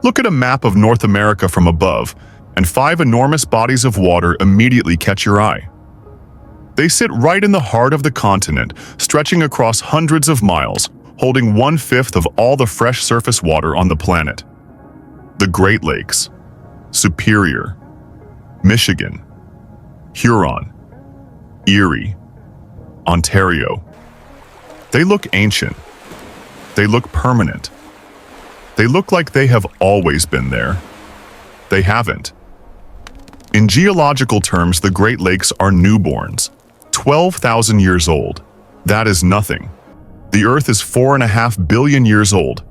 Look at a map of North America from above, and 5 enormous bodies of water immediately catch your eye. They sit right in the heart of the continent, stretching across hundreds of miles, holding 1/5 of all the fresh surface water on the planet. The Great Lakes, Superior, Michigan, Huron, Erie, Ontario. They look ancient. They look permanent. They look like they have always been there. They haven't. In geological terms, the Great Lakes are newborns, 12,000 years old. That is nothing. The Earth is 4.5 billion years old.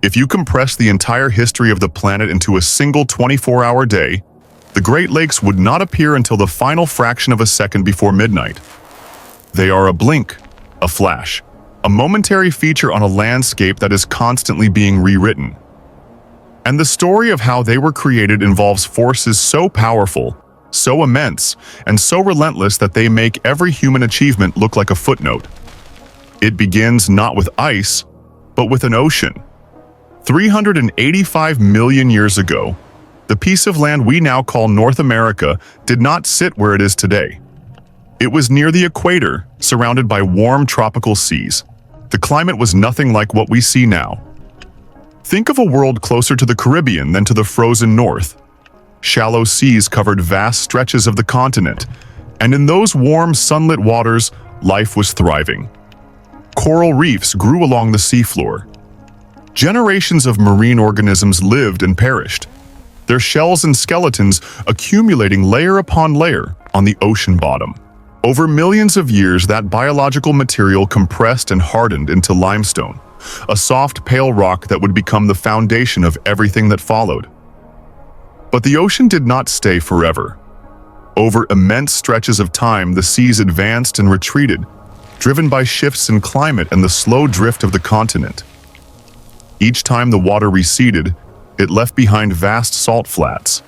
If you compress the entire history of the planet into a single 24-hour day, the Great Lakes would not appear until the final fraction of a second before midnight. They are a blink, a flash, a momentary feature on a landscape that is constantly being rewritten. And the story of how they were created involves forces so powerful, so immense, and so relentless that they make every human achievement look like a footnote. It begins not with ice, but with an ocean. 385 million years ago, the piece of land we now call North America did not sit where it is today. It was near the equator, surrounded by warm tropical seas. The climate was nothing like what we see now. Think of a world closer to the Caribbean than to the frozen north. Shallow seas covered vast stretches of the continent, and in those warm, sunlit waters, life was thriving. Coral reefs grew along the seafloor. Generations of marine organisms lived and perished, their shells and skeletons accumulating layer upon layer on the ocean bottom. Over millions of years, that biological material compressed and hardened into limestone, a soft, pale rock that would become the foundation of everything that followed. But the ocean did not stay forever. Over immense stretches of time, the seas advanced and retreated, driven by shifts in climate and the slow drift of the continent. Each time the water receded, it left behind vast salt flats.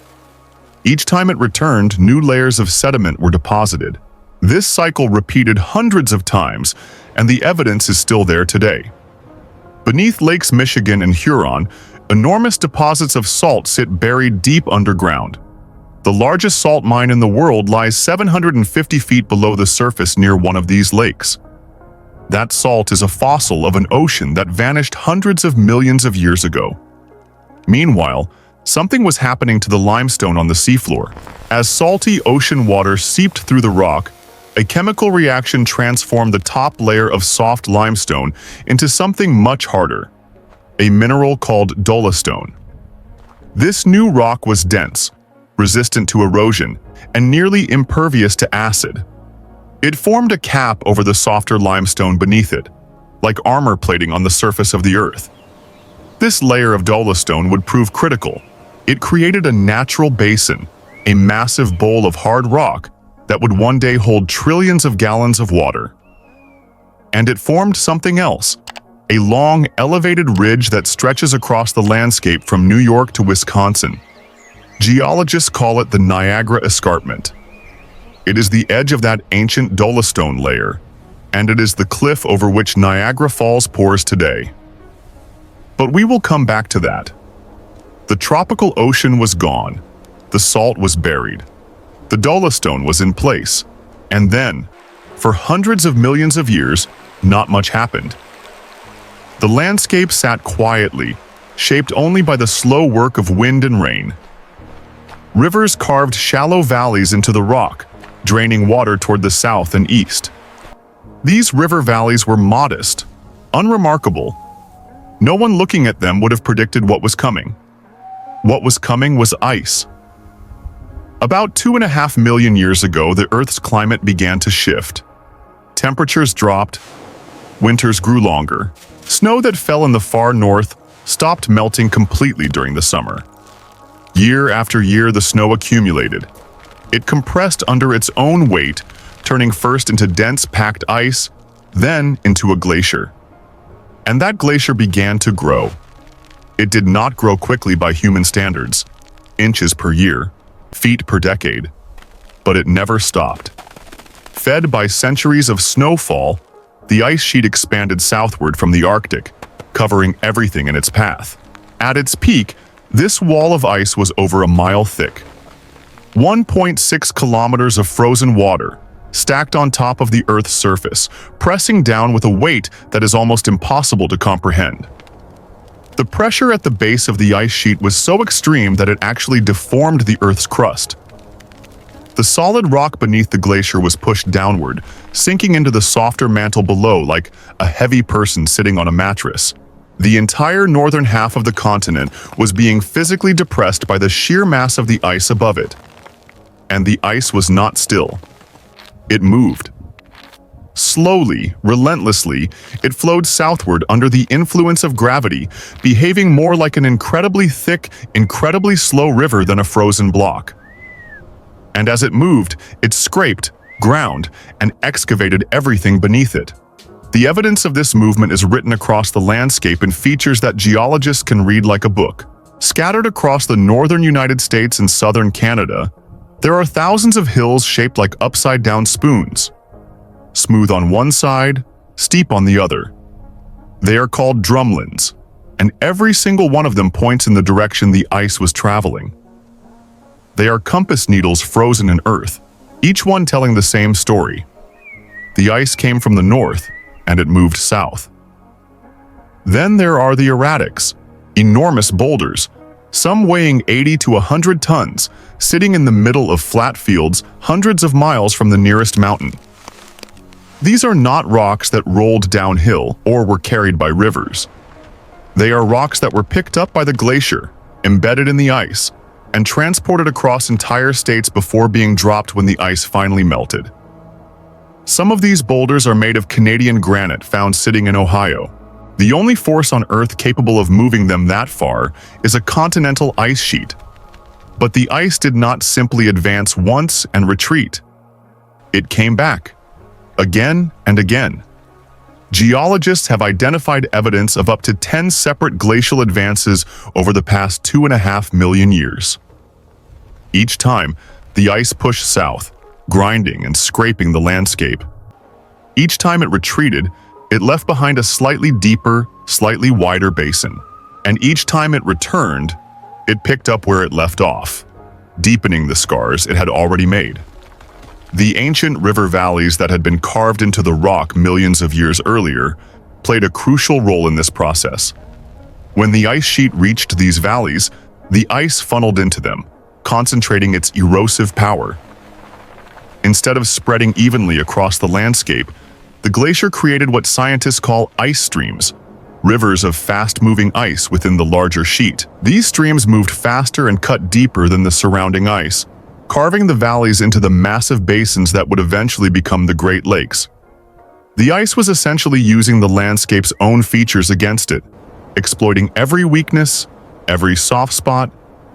Each time it returned, new layers of sediment were deposited. This cycle repeated hundreds of times, and the evidence is still there today. Beneath Lakes Michigan and Huron, enormous deposits of salt sit buried deep underground. The largest salt mine in the world lies 750 feet below the surface near one of these lakes. That salt is a fossil of an ocean that vanished hundreds of millions of years ago. Meanwhile, something was happening to the limestone on the seafloor. As salty ocean water seeped through the rock, a chemical reaction transformed the top layer of soft limestone into something much harder, a mineral called dolostone. This new rock was dense, resistant to erosion, and nearly impervious to acid. It formed a cap over the softer limestone beneath it, like armor plating on the surface of the earth. This layer of dolostone would prove critical. It created a natural basin, a massive bowl of hard rock that would one day hold trillions of gallons of water. And it formed something else, a long, elevated ridge that stretches across the landscape from New York to Wisconsin. Geologists call it the Niagara Escarpment. It is the edge of that ancient dolostone layer, and it is the cliff over which Niagara Falls pours today. But we will come back to that. The tropical ocean was gone. The salt was buried. The dolostone was in place. And then, for hundreds of millions of years, not much happened. The landscape sat quietly, shaped only by the slow work of wind and rain. Rivers carved shallow valleys into the rock, draining water toward the south and east. These river valleys were modest, unremarkable. No one looking at them would have predicted what was coming. What was coming was ice. About 2.5 million years ago, the Earth's climate began to shift. Temperatures dropped, winters grew longer. Snow that fell in the far north stopped melting completely during the summer. Year after year, the snow accumulated. It compressed under its own weight, turning first into dense packed ice, then into a glacier. And that glacier began to grow. It did not grow quickly by human standards, inches per year, feet per decade, but it never stopped. Fed by centuries of snowfall, the ice sheet expanded southward from the Arctic, covering everything in its path. At its peak, This wall of ice was over a mile thick. 1.6 kilometers of frozen water, stacked on top of the Earth's surface, pressing down with a weight that is almost impossible to comprehend. The pressure at the base of the ice sheet was so extreme that it actually deformed the Earth's crust. The solid rock beneath the glacier was pushed downward, sinking into the softer mantle below like a heavy person sitting on a mattress. The entire northern half of the continent was being physically depressed by the sheer mass of the ice above it. And the ice was not still. It moved. Slowly, relentlessly, it flowed southward under the influence of gravity, behaving more like an incredibly thick, incredibly slow river than a frozen block. And as it moved, it scraped, ground, and excavated everything beneath it. The evidence of this movement is written across the landscape in features that geologists can read like a book. Scattered across the northern United States and southern Canada, there are thousands of hills shaped like upside-down spoons. Smooth on one side, steep on the other. They are called drumlins, and every single one of them points in the direction the ice was traveling. They are compass needles frozen in earth, each one telling the same story. The ice came from the north, and it moved south. Then there are the erratics, enormous boulders, some weighing 80 to 100 tons, sitting in the middle of flat fields hundreds of miles from the nearest mountain. These are not rocks that rolled downhill or were carried by rivers. They are rocks that were picked up by the glacier, embedded in the ice, and transported across entire states before being dropped when the ice finally melted. Some of these boulders are made of Canadian granite found sitting in Ohio. The only force on Earth capable of moving them that far is a continental ice sheet. But the ice did not simply advance once and retreat. It came back, again and again. Geologists have identified evidence of up to 10 separate glacial advances over the past 2.5 million years. Each time, the ice pushed south, grinding and scraping the landscape. Each time it retreated, it left behind a slightly deeper, slightly wider basin. And each time it returned, it picked up where it left off, deepening the scars it had already made. The ancient river valleys that had been carved into the rock millions of years earlier played a crucial role in this process. When the ice sheet reached these valleys, the ice funneled into them, concentrating its erosive power. Instead of spreading evenly across the landscape, the glacier created what scientists call ice streams, rivers of fast-moving ice within the larger sheet. These streams moved faster and cut deeper than the surrounding ice, carving the valleys into the massive basins that would eventually become the Great Lakes. The ice was essentially using the landscape's own features against it, exploiting every weakness, every soft spot,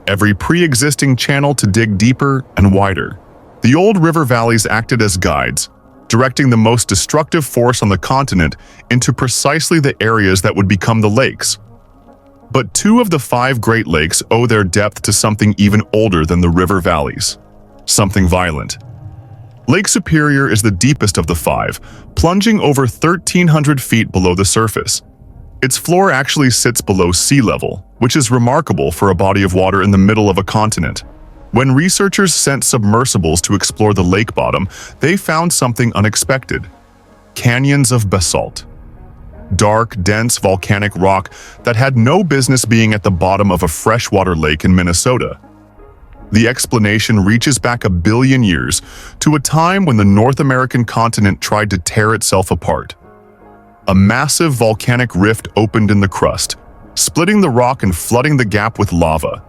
every pre-existing channel to dig deeper and wider. The old river valleys acted as guides, directing the most destructive force on the continent into precisely the areas that would become the lakes. But 2 of the 5 Great Lakes owe their depth to something even older than the river valleys, something violent. Lake Superior is the deepest of the 5, plunging over 1,300 feet below the surface. Its floor actually sits below sea level, which is remarkable for a body of water in the middle of a continent. When researchers sent submersibles to explore the lake bottom, they found something unexpected: canyons of basalt. Dark, dense volcanic rock that had no business being at the bottom of a freshwater lake in Minnesota. The explanation reaches back 1 billion years to a time when the North American continent tried to tear itself apart. A massive volcanic rift opened in the crust, splitting the rock and flooding the gap with lava.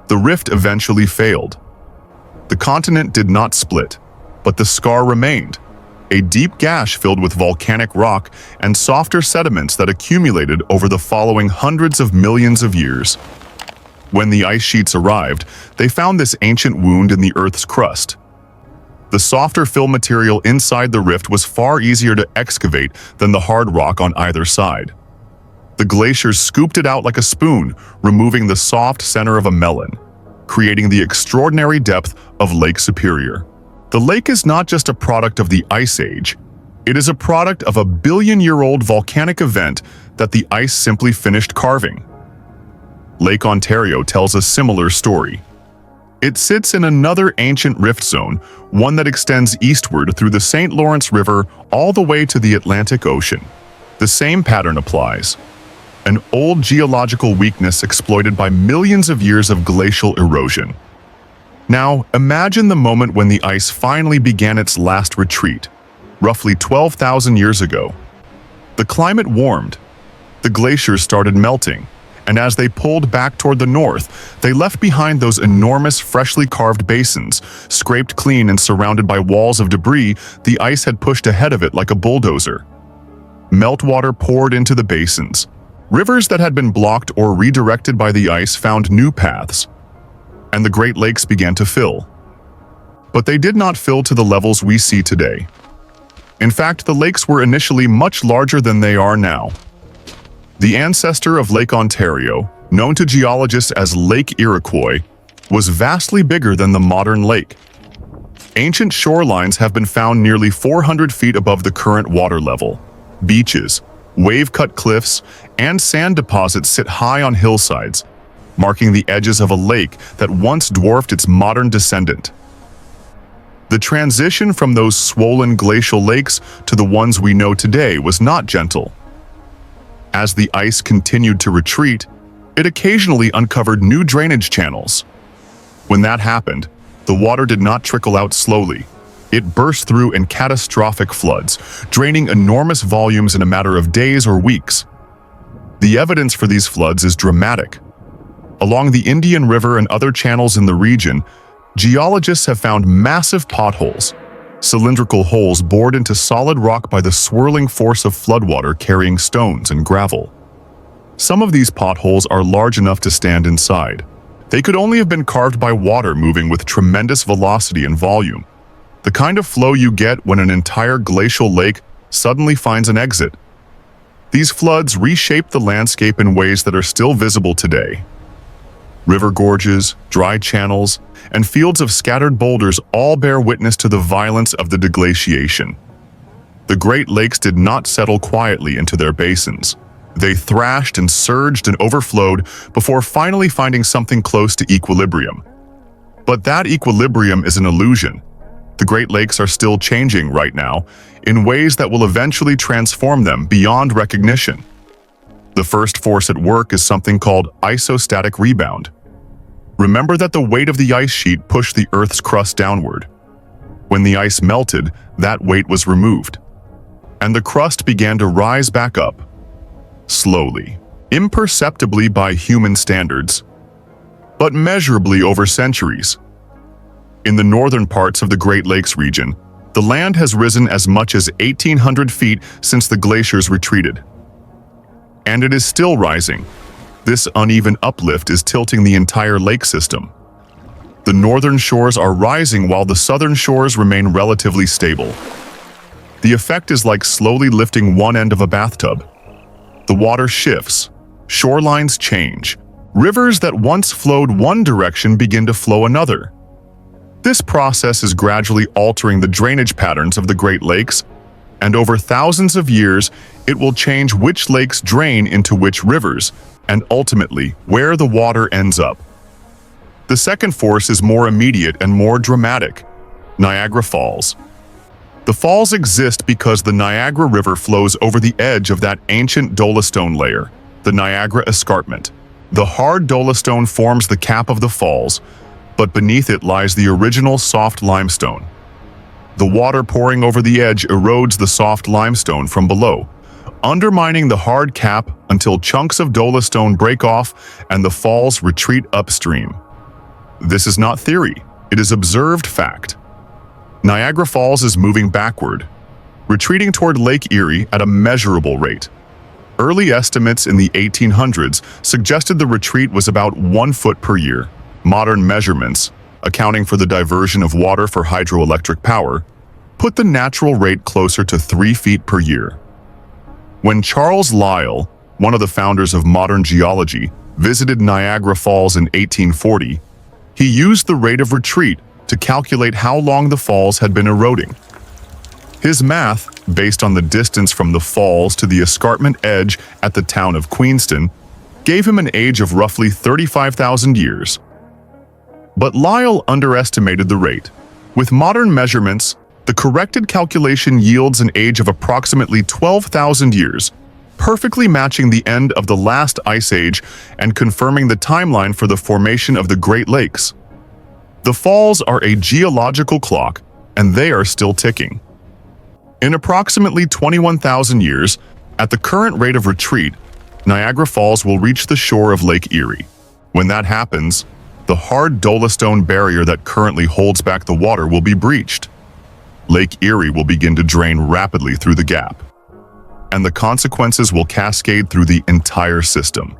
The rift eventually failed. The continent did not split, but the scar remained, a deep gash filled with volcanic rock and softer sediments that accumulated over the following hundreds of millions of years. When the ice sheets arrived, they found this ancient wound in the Earth's crust. The softer fill material inside the rift was far easier to excavate than the hard rock on either side. The glaciers scooped it out like a spoon, removing the soft center of a melon, creating the extraordinary depth of Lake Superior. The lake is not just a product of the Ice Age. It is a product of a billion-year-old volcanic event that the ice simply finished carving. Lake Ontario tells a similar story. It sits in another ancient rift zone, one that extends eastward through the St. Lawrence River all the way to the Atlantic Ocean. The same pattern applies. An old geological weakness exploited by millions of years of glacial erosion. Now, imagine the moment when the ice finally began its last retreat, roughly 12,000 years ago. The climate warmed, the glaciers started melting, and as they pulled back toward the north, they left behind those enormous freshly carved basins, scraped clean and surrounded by walls of debris the ice had pushed ahead of it like a bulldozer. Meltwater poured into the basins. Rivers that had been blocked or redirected by the ice found new paths, and the Great Lakes began to fill. But they did not fill to the levels we see today. In fact, the lakes were initially much larger than they are now. The ancestor of Lake Ontario, known to geologists as Lake Iroquois, was vastly bigger than the modern lake. Ancient shorelines have been found nearly 400 feet above the current water level. Beaches, wave-cut cliffs, and sand deposits sit high on hillsides, marking the edges of a lake that once dwarfed its modern descendant. The transition from those swollen glacial lakes to the ones we know today was not gentle. As the ice continued to retreat, it occasionally uncovered new drainage channels. When that happened, the water did not trickle out slowly. It burst through in catastrophic floods, draining enormous volumes in a matter of days or weeks. The evidence for these floods is dramatic. Along the Indian River and other channels in the region, geologists have found massive potholes, cylindrical holes bored into solid rock by the swirling force of floodwater carrying stones and gravel. Some of these potholes are large enough to stand inside. They could only have been carved by water moving with tremendous velocity and volume, the kind of flow you get when an entire glacial lake suddenly finds an exit. These floods reshaped the landscape in ways that are still visible today. River gorges, dry channels, and fields of scattered boulders all bear witness to the violence of the deglaciation. The Great Lakes did not settle quietly into their basins. They thrashed and surged and overflowed before finally finding something close to equilibrium. But that equilibrium is an illusion. The Great Lakes are still changing right now in ways that will eventually transform them beyond recognition. The first force at work is something called isostatic rebound. Remember that the weight of the ice sheet pushed the Earth's crust downward. When the ice melted, that weight was removed, and the crust began to rise back up, slowly, imperceptibly by human standards, but measurably over centuries. In the northern parts of the Great Lakes region, the land has risen as much as 1,800 feet since the glaciers retreated. And it is still rising. This uneven uplift is tilting the entire lake system. The northern shores are rising while the southern shores remain relatively stable. The effect is like slowly lifting one end of a bathtub. The water shifts, shorelines change. Rivers that once flowed one direction begin to flow another. This process is gradually altering the drainage patterns of the Great Lakes, and over thousands of years, it will change which lakes drain into which rivers, and ultimately, where the water ends up. The second force is more immediate and more dramatic: Niagara Falls. The falls exist because the Niagara River flows over the edge of that ancient dolostone layer, the Niagara Escarpment. The hard dolostone forms the cap of the falls, but beneath it lies the original soft limestone. The water pouring over the edge erodes the soft limestone from below, undermining the hard cap until chunks of dolostone break off and the falls retreat upstream. This is not theory, it is observed fact. Niagara Falls is moving backward, retreating toward Lake Erie at a measurable rate. Early estimates in the 1800s suggested the retreat was about 1 foot per year. Modern measurements, accounting for the diversion of water for hydroelectric power, put the natural rate closer to 3 feet per year. When Charles Lyell, one of the founders of modern geology, visited Niagara Falls in 1840, he used the rate of retreat to calculate how long the falls had been eroding. His math, based on the distance from the falls to the escarpment edge at the town of Queenston, gave him an age of roughly 35,000 years. But Lyell underestimated the rate. With modern measurements, the corrected calculation yields an age of approximately 12,000 years, perfectly matching the end of the last ice age and confirming the timeline for the formation of the Great Lakes. The falls are a geological clock, and they are still ticking. In approximately 21,000 years, at the current rate of retreat, Niagara Falls will reach the shore of Lake Erie. When that happens, the hard dolostone barrier that currently holds back the water will be breached. Lake Erie will begin to drain rapidly through the gap, and the consequences will cascade through the entire system.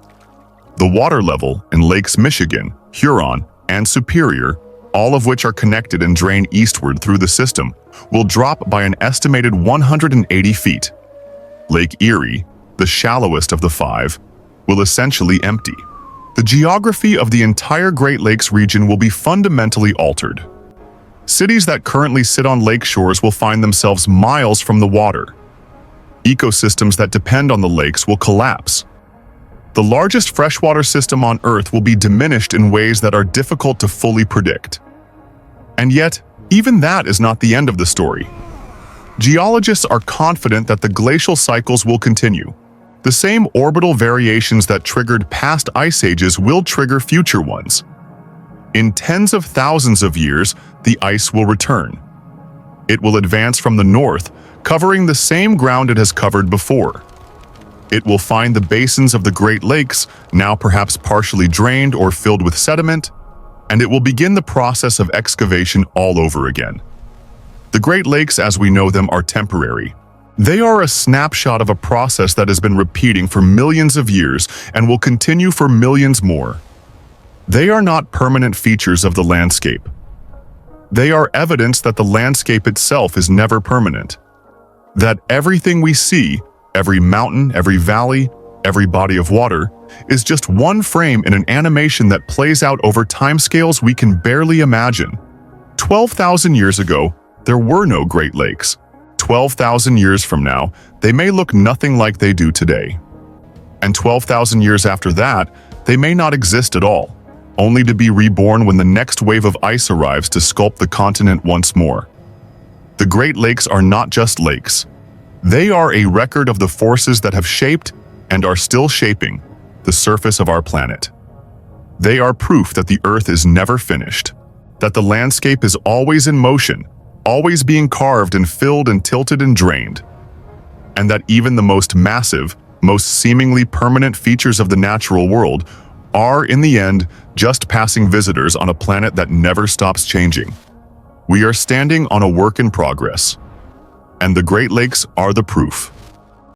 The water level in Lakes Michigan, Huron, and Superior, all of which are connected and drain eastward through the system, will drop by an estimated 180 feet. Lake Erie, the shallowest of the five, will essentially empty. The geography of the entire Great Lakes region will be fundamentally altered. Cities that currently sit on lake shores will find themselves miles from the water. Ecosystems that depend on the lakes will collapse. The largest freshwater system on Earth will be diminished in ways that are difficult to fully predict. And yet, even that is not the end of the story. Geologists are confident that the glacial cycles will continue. The same orbital variations that triggered past ice ages will trigger future ones. In tens of thousands of years, the ice will return. It will advance from the north, covering the same ground it has covered before. It will find the basins of the Great Lakes, now perhaps partially drained or filled with sediment, and it will begin the process of excavation all over again. The Great Lakes as we know them are temporary. They are a snapshot of a process that has been repeating for millions of years and will continue for millions more. They are not permanent features of the landscape. They are evidence that the landscape itself is never permanent. That everything we see, every mountain, every valley, every body of water, is just one frame in an animation that plays out over timescales we can barely imagine. 12,000 years ago, there were no Great Lakes. 12,000 years from now, they may look nothing like they do today. And 12,000 years after that, they may not exist at all, only to be reborn when the next wave of ice arrives to sculpt the continent once more. The Great Lakes are not just lakes. They are a record of the forces that have shaped and are still shaping the surface of our planet. They are proof that the Earth is never finished, that the landscape is always in motion, always being carved and filled and tilted and drained, and that even the most massive, most seemingly permanent features of the natural world are, in the end, just passing visitors on a planet that never stops changing. We are standing on a work in progress, and the Great Lakes are the proof.